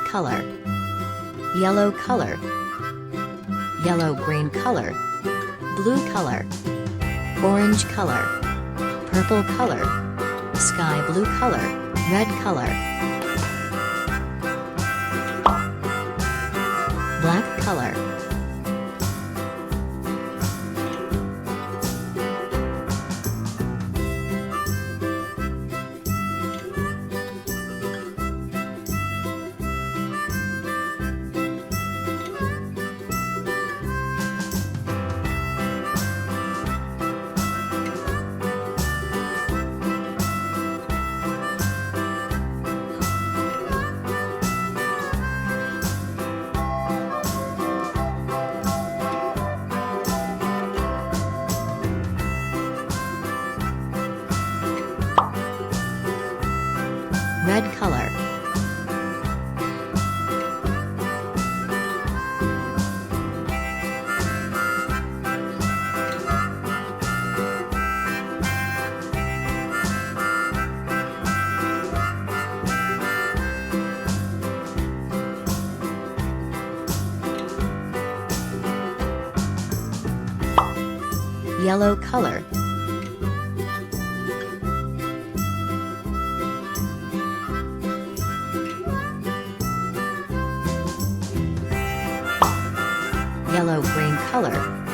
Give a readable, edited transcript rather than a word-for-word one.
color, yellow color, yellow-green color, blue color, orange color, purple color, sky blue color, red color, black color, red color, yellow color, yellow-green color,